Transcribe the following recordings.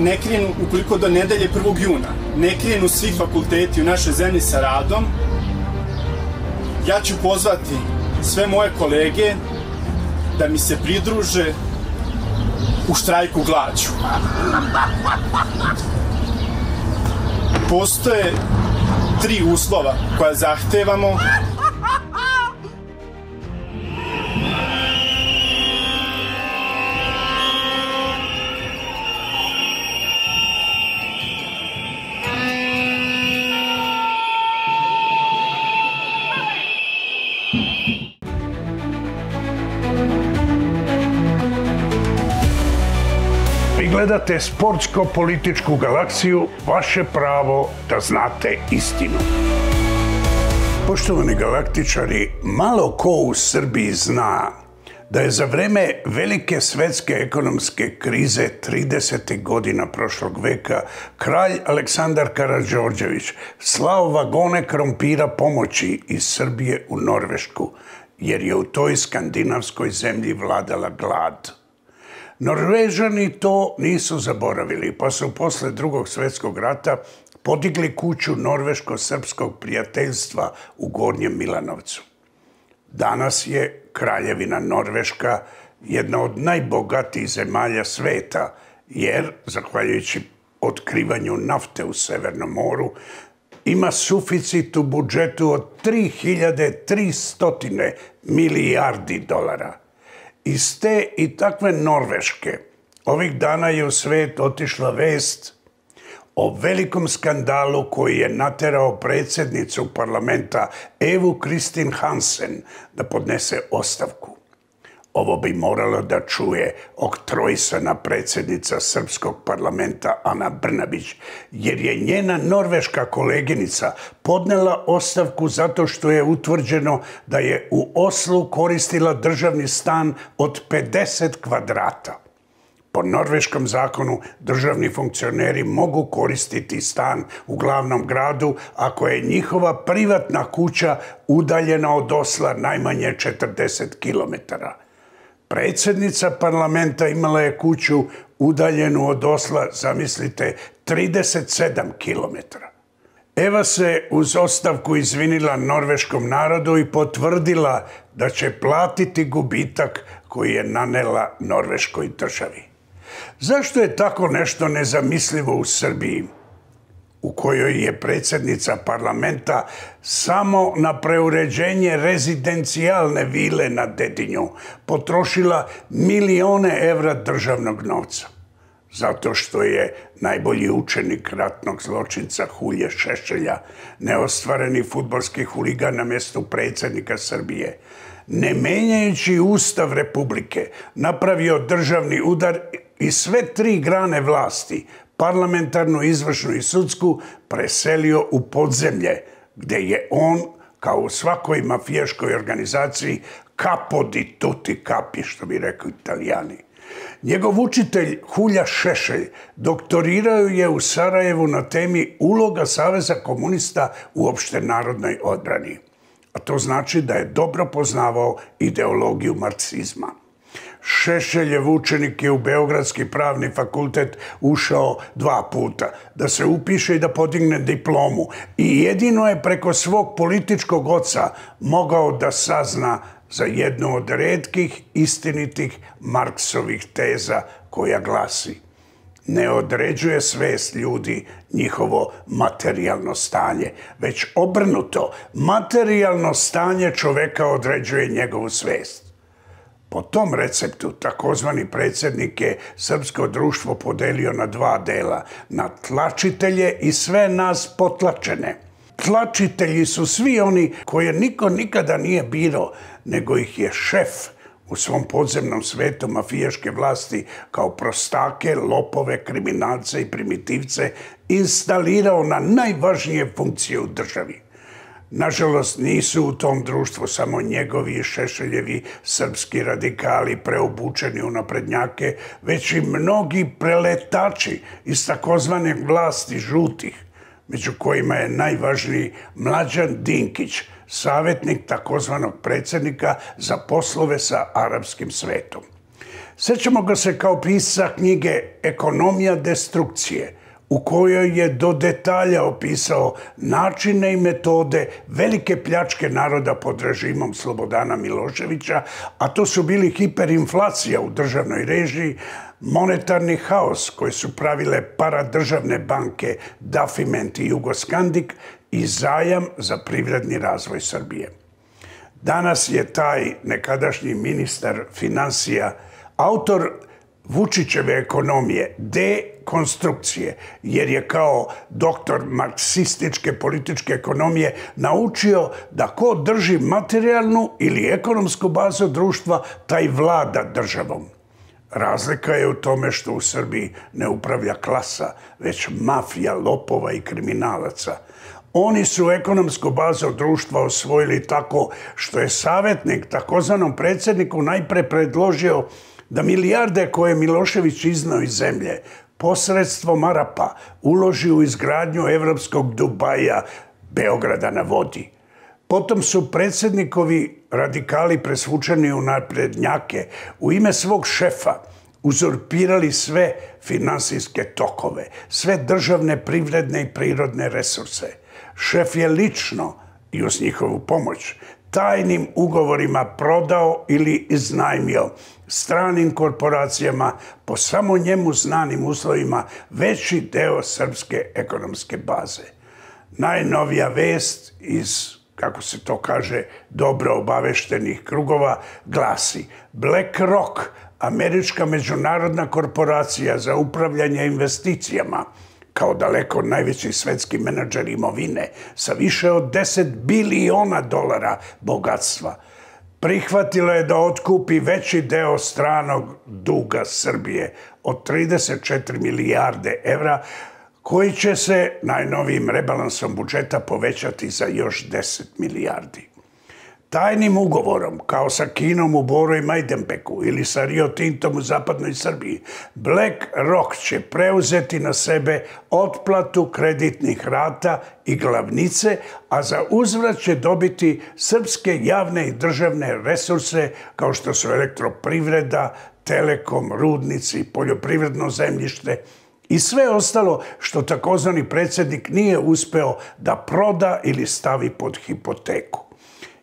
ne krenu, ukoliko do nedelje 1. juna ne krenu svi fakulteti u našoj zemlji sa radom, ja ću pozvati sve moje kolege da mi se pridruže u štrajku glađu. Postoje 3 uslova koja zahtevamo. Gledate Sportsko-političku galaksiju, vaše pravo da znate istinu. Poštovani galaktičari, malo ko u Srbiji zna da je za vreme velike svetske ekonomske krize 30. godina prošlog veka kralj Aleksandar Karađorđević slao vagone krompira pomoći iz Srbije u Norvešku, jer je u toj skandinavskoj zemlji vladala glad. Norvežani to nisu zaboravili, pa su posle Drugog svjetskog rata podigli kuću norveško-srpskog prijateljstva u Gornjem Milanovcu. Danas je Kraljevina Norveška jedna od najbogatijih zemalja sveta, jer, zahvaljujući otkrivanju nafte u Severnom moru, ima suficit u budžetu od 3300 milijardi dolara. Iz te i takve Norveške ovih dana je u svet otišla vest o velikom skandalu koji je naterao predsjednicu parlamenta Evu Kristin Hansen da podnese ostavku. Ovo bi morala da čuje oktroisana predsjednica srpskog parlamenta Ana Brnabić, jer je njena norveška koleginica podnela ostavku zato što je utvrđeno da je u Oslu koristila državni stan od 50 kvadrata. Po norveškom zakonu državni funkcioneri mogu koristiti stan u glavnom gradu ako je njihova privatna kuća udaljena od Osla najmanje 40 kilometara. Predsjednica parlamenta imala je kuću udaljenu od Osla, zamislite, 37 kilometara. Eva se uz ostavku izvinila norveškom narodu i potvrdila da će platiti gubitak koji je nanela norveškoj državi. Zašto je tako nešto nezamislivo u Srbiji, u kojoj je predsjednica parlamenta samo na preuređenje rezidencijalne vile na Dedinju potrošila milione evra državnog novca? Zato što je najbolji učenik ratnog zločinca Hulje Šešelja, neostvareni fudbalski huligan na mjestu predsjednika Srbije, ne menjajući Ustav Republike, napravio državni udar i sve 3 grane vlasti, parlamentarnu, izvršnu i sudsku, preselio u podzemlje, gde je on, kao u svakoj mafijaškoj organizaciji, capo di tutti capi, što bi rekao Italijani. Njegov učitelj Hulja Šešelj doktorirao je u Sarajevu na temi uloga Saveza komunista u opštenarodnoj odbrani. A to znači da je dobro poznavao ideologiju marksizma. Šešeljev učenik je u Beogradski pravni fakultet ušao 2 puta, da se upiše i da podigne diplomu. I jedino je preko svog političkog oca mogao da sazna za jednu od retkih istinitih Marksovih teza koja glasi: ne određuje svest ljudi njihovo materijalno stanje, već obrnuto, materijalno stanje čoveka određuje njegovu svest. Po tom receptu takozvani predsjednik je srpsko društvo podelio na 2 dela, na tlačitelje i sve nas potlačene. Tlačitelji su svi oni koje niko nikada nije birao, nego ih je šef u svom podzemnom svetu mafijaške vlasti kao prostake, lopove, kriminalce i primitivce instalirao na najvažnije funkcije u državi. Nažalost, nisu u tom društvu samo njegovi i Šešeljevi srpski radikali preobučeni u naprednjake, već i mnogi preletači iz takozvane vlasti žutih, među kojima je najvažniji Mlađan Dinkić, savjetnik takozvanog predsjednika za poslove sa arapskim svetom. Sećamo ga se kao pisca knjige Ekonomija destrukcije, u kojoj je do detalja opisao načine i metode velike pljačke naroda pod režimom Slobodana Miloševića, a to su bili hiperinflacija u državnoj režiji, monetarni haos koji su pravile paradržavne banke Dafiment i Jugoskandik i zajam za privredni razvoj Srbije. Danas je taj nekadašnji ministar finansija autor Vučićeve ekonomije, dekonstrukcije, jer je kao doktor marksističke političke ekonomije naučio da ko drži materijalnu ili ekonomsku bazu društva, taj vlada državom. Razlika je u tome što u Srbiji ne upravlja klasa, već mafija, lopova i kriminalaca. Oni su ekonomsku bazu društva osvojili tako što je savjetnik takozvanom predsjedniku najpre predložio da milijarde koje Milošević izneo iz zemlje posredstvom Arapa uloži u izgradnju evropskog Dubaja, Beograda na vodi. Potom su predsjednikovi radikali presvučeni u naprednjake u ime svog šefa uzurpirali sve finansijske tokove, sve državne, privredne i prirodne resurse. Šef je lično i uz njihovu pomoć tajnim ugovorima prodao ili iznajmio stranim korporacijama po samo njemu znanim uslovima veći deo srpske ekonomske baze. Najnovija vest iz, kako se to kaže, dobro obaveštenih krugova glasi: BlackRock, američka međunarodna korporacija za upravljanje investicijama, kao daleko najveći svetski menadžer imovine sa više od 10 biliona dolara bogatstva, prihvatila je da otkupi veći deo stranog duga Srbije od 34 milijarde evra, koji će se najnovijim rebalansom budžeta povećati za još 10 milijardi. Tajnim ugovorom, kao sa Kinom u Boru i Majdanpeku ili sa Rio Tintom u zapadnoj Srbiji, BlackRock će preuzeti na sebe otplatu kreditnih rata i glavnice, a za uzvrat će dobiti srpske javne i državne resurse kao što su elektroprivreda, telekom, rudnici, poljoprivredno zemljište i sve ostalo što takozvani predsjednik nije uspeo da proda ili stavi pod hipoteku.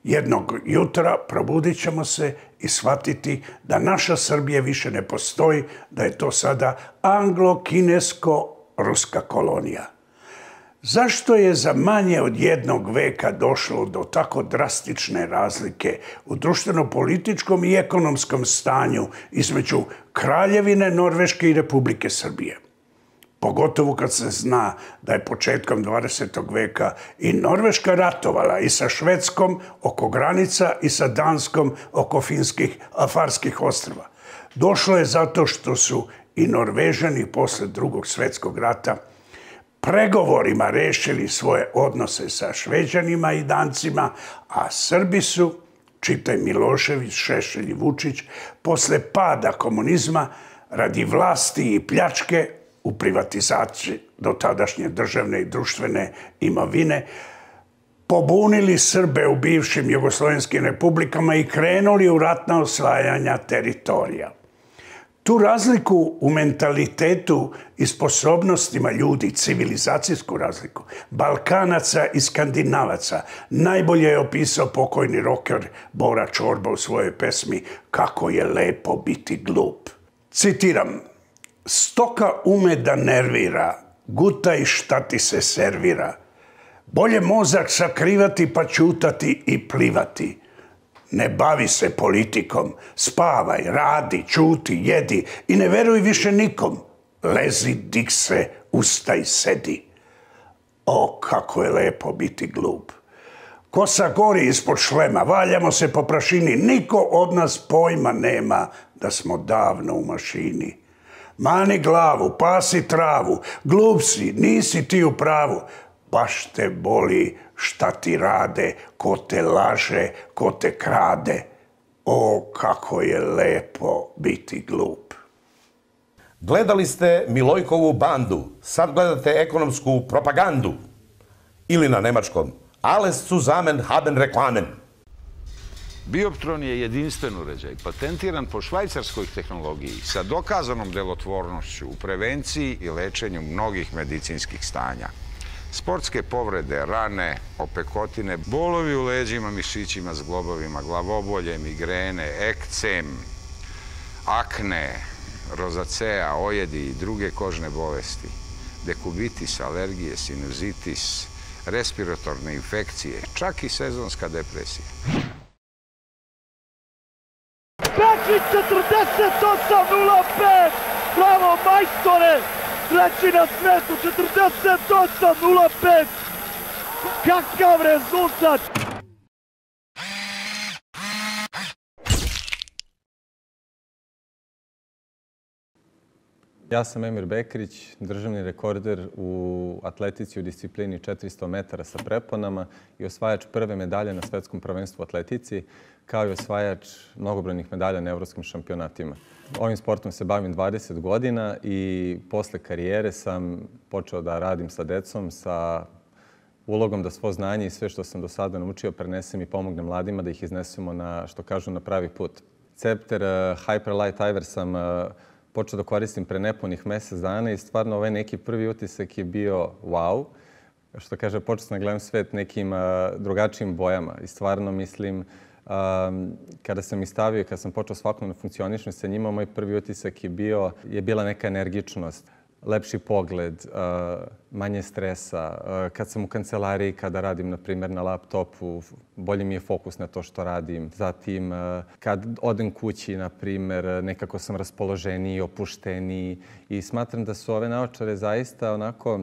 Jednog jutra probudit ćemo se i shvatiti da naša Srbija više ne postoji, da je to sada anglo-kinesko-ruska kolonija. Zašto je za manje od jednog veka došlo do tako drastične razlike u društveno-političkom i ekonomskom stanju između Kraljevine Norveške i Republike Srbije? Pogotovo kad se zna da je početkom 20. veka i Norveška ratovala i sa Švedskom oko granica i sa Danskom oko Farskih ostrva. Došlo je zato što su i Norvežani posle Drugog svjetskog rata pregovorima rešili svoje odnose sa Šveđanima i Dancima, a Srbi su, čitaj Milošević, Šešelj i Vučić, posle pada komunizma radi vlasti i pljačke u privatizaciji do tadašnje državne i društvene imovine, pobunili Srbe u bivšim jugoslovenskim republikama i krenuli u ratna osvajanja teritorija. Tu razliku u mentalitetu i sposobnostima ljudi, civilizacijsku razliku, Balkanaca i Skandinavaca, najbolje je opisao pokojni roker Bora Čorba u svojoj pesmi Kako je lepo biti glup. Citiram: stoka ume da nervira, gutaj šta ti se servira. Bolje mozak sakrivati pa ćutati i plivati. Ne bavi se politikom, spavaj, radi, ćuti, jedi i ne veruj više nikom. Lezi, dik se, ustaj, sedi. O, kako je lepo biti glup. Kosa gori ispod šlema, valjamo se po prašini, niko od nas pojma nema da smo davno u mašini. Mani glavu, pasi travu, glup si, nisi ti u pravu. Baš te boli šta ti rade, ko te laže, ko te krade. O, kako je lepo biti glup. Gledali ste Milojkovu bandu, sad gledate ekonomsku propagandu. Ili na nemačkom, alles zusammen haben Reklamen. Bioptron je jedinstven uređaj, patentiran po švajcarskoj tehnologiji sa dokazanom delotvornošću u prevenciji i lečenju mnogih medicinskih stanja. Sportske povrede, rane, opekotine, bolovi u leđima, mišićima, zglobovima, glavobolje, migrene, ekcem, akne, rozacea, ojedi i druge kožne bolesti, dekubitis, alergije, sinuzitis, respiratorne infekcije, čak i sezonska depresija. Bečić 48:05! Bravo majstore! Treći na svetu 48:05! Kakav rezultat! Ja sam Emir Bekrić, državni rekorder u atletici u disciplini 400 metara sa preponama i osvajač prve medalje na svetskom prvenstvu u atletici, kao i osvajač mnogobrojnih medalja na evropskim šampionatima. Ovim sportom se bavim 20 godina i posle karijere sam počeo da radim sa decom, sa ulogom da svo znanje i sve što sam do sada naučio prenesem i pomognem mladima da ih iznesemo na, što kažu, na pravi put. Cepter Hyperlight Iver sam počeo da koristim pre nepunih mesec dana i stvarno ovaj neki prvi utisak je bio wow. Što kaže, počeo sam da gledam svet nekim drugačijim bojama i stvarno mislim kada sam ih stavio i kada sam počeo svakodnevno funkcionišem sa njima, moj prvi utisak je bila neka energičnost, lepši pogled, manje stresa. Kad sam u kancelariji, kada radim, na primjer, na laptopu, bolje mi je fokus na to što radim. Zatim, kad odem kući, na primjer, nekako sam raspoloženiji, opušteniji i smatram da su ove naočare zaista onako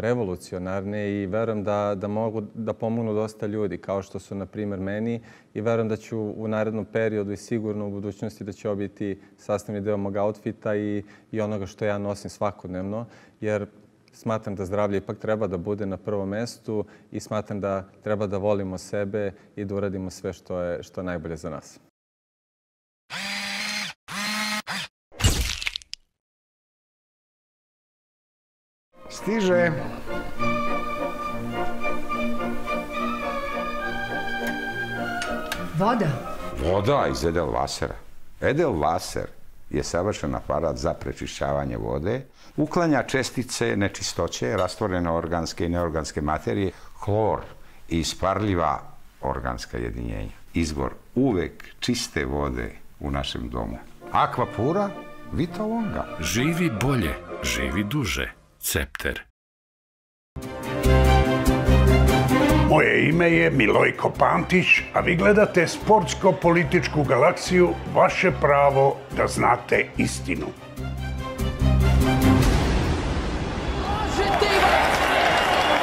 revolucionarne i verujem da mogu da pomognu dosta ljudi, kao što su, na primjer, meni, i verujem da ću u narednom periodu i sigurno u budućnosti da će ovo biti sastavni deo mog outfita i onoga što ja nosim svakodnevno, jer smatram da zdravlje ipak treba da bude na prvom mestu i smatram da treba da volimo sebe i da uradimo sve što je najbolje za nas. Stiže. Voda? Voda iz Edelwasera. Edelwasser je savršen aparat za prečišćavanje vode, uklanja čestice, nečistoće, rastvorene organske i neorganske materije, hlor i isparljiva organska jedinjenja. Izvor uvek čiste vode u našem domu. Aquapura Vita Longa. Živi bolje, živi duže. Cepter. Moje ime je Milojko Pantić, a vi gledate Sportsko-političku galaksiju, vaše pravo da znate istinu.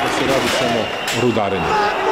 Da se radi samo o rudarenju.